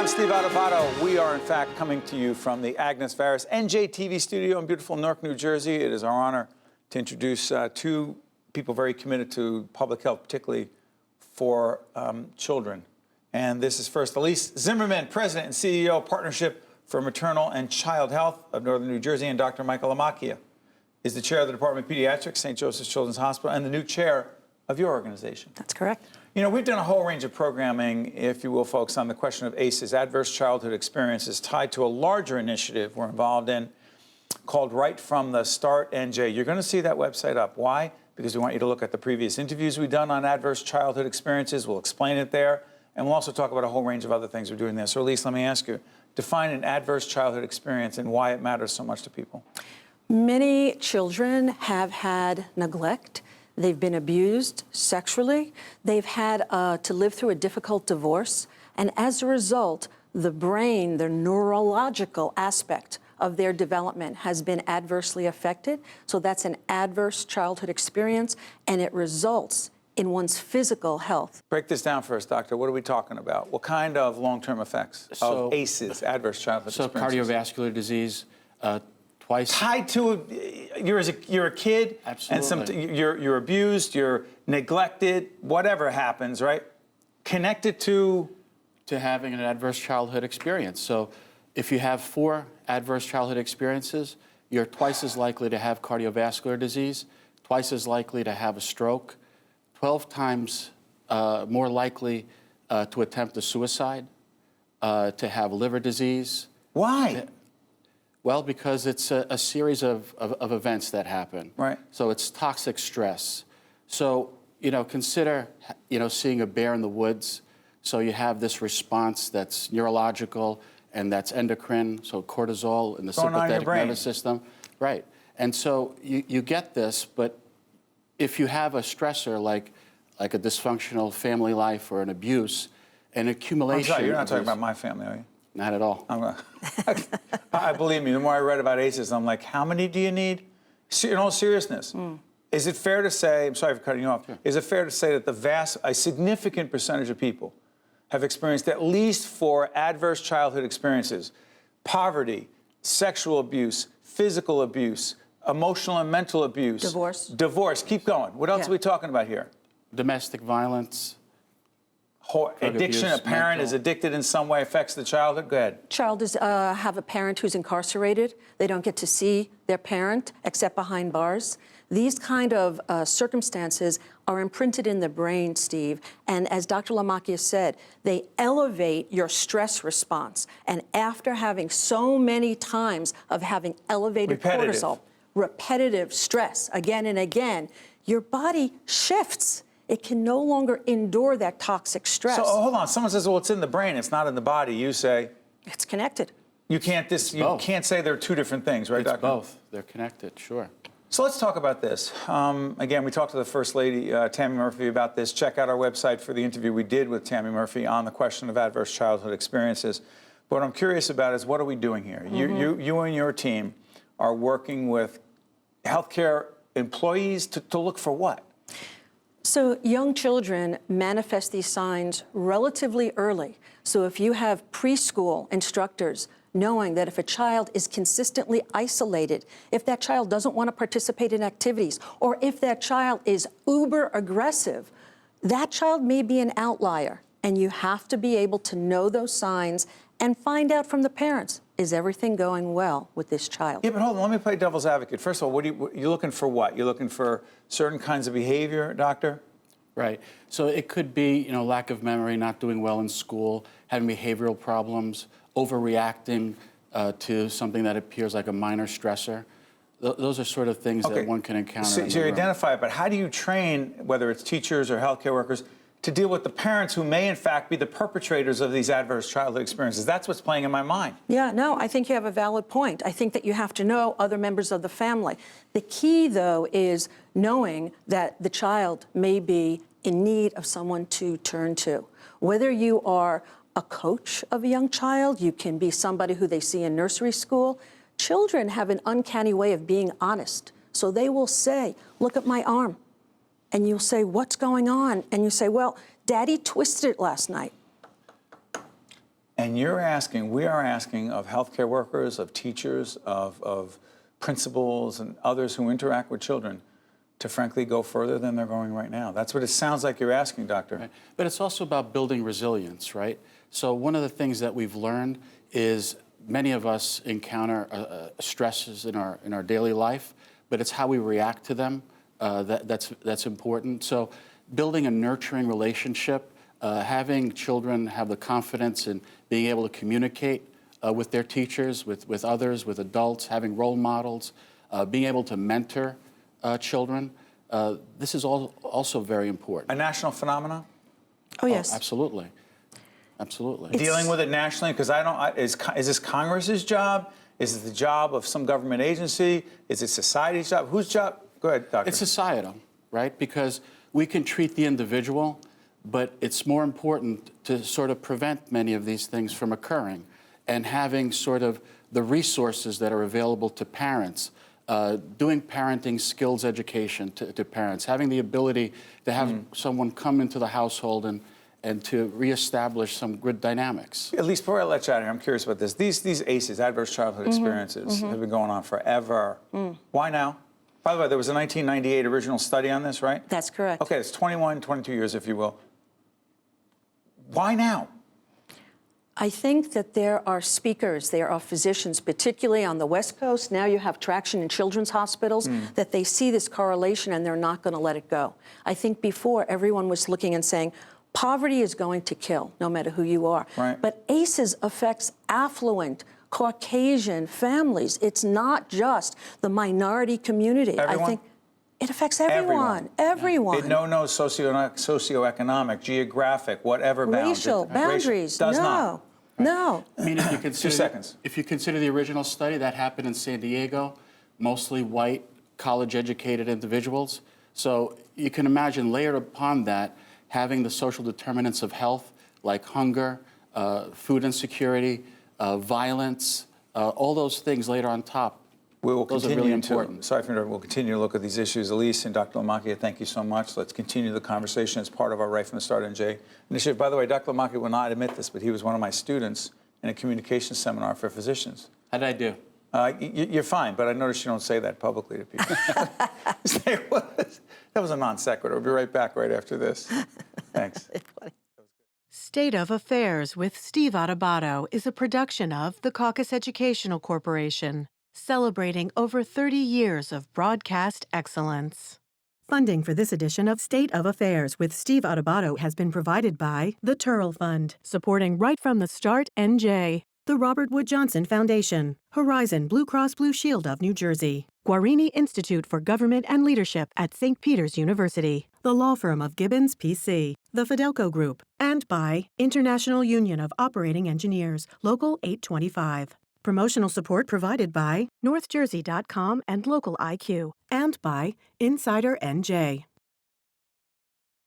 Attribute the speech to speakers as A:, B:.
A: I'm Steve Adubato. We are, in fact, coming to you from the Agnes Varus NJTV studio in beautiful Newark, New Jersey. It is our honor to introduce two people very committed to public health, particularly for children. And this is first Ilise Zimmerman, President and CEO, Partnership for Maternal and Child Health of Northern New Jersey, and Dr. Michael Lamacchia is the chair of the Department of Pediatrics, St. Joseph's Children's Hospital, and the new chair of your organization.
B: That's correct.
A: You know, we've done a whole range of programming, if you will, folks, on the question of ACEs, adverse childhood experiences, tied to a larger initiative we're involved in called Right From the Start NJ. You're going to see that website up. Why? Because we want you to look at the previous interviews we've done on adverse childhood experiences. We'll explain it there, and we'll also talk about a whole range of other things we're doing there. So, Ilise, let me ask you, define an adverse childhood experience and why it matters so much to people.
B: Many children have had neglect. They've been abused sexually. They've had to live through a difficult divorce. And as a result, the brain, the neurological aspect of their development has been adversely affected. So that's an adverse childhood experience, and it results in one's physical health.
A: Break this down for us, doctor. What are we talking about? What kind of long-term effects of ACEs, adverse childhood experiences?
C: Cardiovascular disease, twice.
A: Tied to you're a kid,
C: Absolutely.
A: and you're abused, you're neglected, whatever happens, right? Connected to
C: having an adverse childhood experience. So if you have 4 adverse childhood experiences, you're twice as likely to have cardiovascular disease, twice as likely to have a stroke, 12 times more likely to attempt a suicide, to have liver disease.
A: Why?
C: Well, because it's a series of events that happen.
A: Right.
C: So it's toxic stress. So, you know, consider, you know, seeing a bear in the woods. So you have this response that's neurological and that's endocrine, so cortisol in the sympathetic nervous system. Right. And so you get this, but if you have a stressor like a dysfunctional family life or an abuse, an accumulation.
A: I'm sorry, you're not talking about my family, are you?
C: Not at all.
A: I believe me, the more I read about ACEs, I'm like, how many do you need? In all seriousness, is it fair to say, I'm sorry for cutting you off, is it fair to say that a significant percentage of people have experienced at least 4 adverse childhood experiences: poverty, sexual abuse, physical abuse, emotional and mental abuse. Divorce, keep going. What else are we talking about here?
C: Domestic violence.
A: Addiction,
C: abuse,
A: a parent
C: mental.
A: is addicted in some way, affects the childhood. Go ahead.
B: Child is have a parent who's incarcerated. They don't get to see their parent except behind bars. These kind of circumstances are imprinted in the brain, Steve. And as Dr. Lamacchia said, they elevate your stress response. And after having so many times of having elevated cortisol, repetitive stress again and again, your body shifts. It can no longer endure that toxic stress.
A: So hold on. Someone says, well, it's in the brain. It's not in the body. You say
B: it's connected.
A: You can't say they're 2 different things, right, Doctor?
C: It's both. They're connected, sure.
A: So let's talk about this. Again, we talked to the First Lady, Tammy Murphy, about this. Check out our website for the interview we did with Tammy Murphy on the question of adverse childhood experiences. But what I'm curious about is, what are we doing here? You and your team are working with healthcare employees to look for what?
B: So young children manifest these signs relatively early. So if you have preschool instructors knowing that if a child is consistently isolated, if that child doesn't want to participate in activities, or if that child is uber aggressive, that child may be an outlier. And you have to be able to know those signs and find out from the parents, is everything going well with this child?
A: Yeah, but hold on, let me play devil's advocate. First of all, you're looking for what? You're looking for certain kinds of behavior, doctor?
C: Right. So it could be, you know, lack of memory, not doing well in school, having behavioral problems, overreacting to something that appears like a minor stressor. Those are sort of things that one can encounter.
A: So you identify it, but how do you train, whether it's teachers or healthcare workers, to deal with the parents who may, in fact, be the perpetrators of these adverse childhood experiences? That's what's playing in my mind.
B: Yeah, no, I think you have a valid point. I think that you have to know other members of the family. The key, though, is knowing that the child may be in need of someone to turn to. Whether you are a coach of a young child, you can be somebody who they see in nursery school. Children have an uncanny way of being honest. So they will say, look at my arm. And you'll say, what's going on? And you say, well, Daddy twisted it last night.
A: And And we are asking of healthcare workers, of teachers, of principals and others who interact with children to frankly go further than they're going right now. That's what it sounds like you're asking, Doctor.
C: Right. But it's also about building resilience, right? So one of the things that we've learned is many of us encounter stresses in our daily life, but it's how we react to them that's important. So building a nurturing relationship, having children have the confidence in being able to communicate with their teachers, with others, with adults, having role models, being able to mentor children. This is also very important.
A: A national phenomenon?
B: Oh, yes.
C: Oh, absolutely. Absolutely.
A: Dealing with it nationally, because is this Congress's job? Is it the job of some government agency? Is it society's job? Whose job? Go ahead, Doctor.
C: It's societal, right? Because we can treat the individual, but it's more important to sort of prevent many of these things from occurring, and having sort of the resources that are available to parents, doing parenting skills education to parents, having the ability to have someone come into the household and to reestablish some good dynamics.
A: At least before I let you out of here, I'm curious about this. These ACEs, adverse childhood experiences, have been going on forever. Why now? By the way, there was a 1998 original study on this, right?
B: That's correct.
A: Okay, it's 21, 22 years, if you will. Why now?
B: I think that there are speakers, there are physicians, particularly on the West Coast. Now you have traction in children's hospitals, that they see this correlation and they're not going to let it go. I think before everyone was looking and saying, poverty is going to kill, no matter who you are.
A: Right.
B: But ACEs affects affluent, Caucasian families. It's not just the minority community.
A: Everyone?
B: I think it affects everyone. Everyone.
A: No socioeconomic, geographic, whatever bounds.
B: Racial boundaries.
A: Does not.
B: No.
C: I mean, if you consider
A: 2 seconds.
C: If you consider the original study that happened in San Diego, mostly white, college-educated individuals. So you can imagine layered upon that, having the social determinants of health, like hunger, food insecurity, violence, all those things later on top.
A: We will
C: Those
A: continue
C: are really important.
A: Sorry for interrupting. We'll continue to look at these issues. Ilise and Dr. Lamacchia, thank you so much. Let's continue the conversation as part of our Right from the Start NJ initiative. By the way, Dr. Lamacchia will not admit this, but he was one of my students in a communication seminar for physicians.
C: How did I do?
A: You're fine, but I noticed you don't say that publicly to people. That was a non sequitur. We'll be right back right after this. Thanks.
D: State of Affairs with Steve Adubato is a production of the Caucus Educational Corporation, celebrating over 30 years of broadcast excellence. Funding for this edition of State of Affairs with Steve Adubato has been provided by the Turl Fund, supporting Right from the Start NJ, the Robert Wood Johnson Foundation, Horizon Blue Cross Blue Shield of New Jersey, Guarini Institute for Government and Leadership at St. Peter's University, the law firm of Gibbons PC, the Fidelco Group, and by International Union of Operating Engineers, Local 825. Promotional support provided by NorthJersey.com and Local IQ, and by Insider NJ.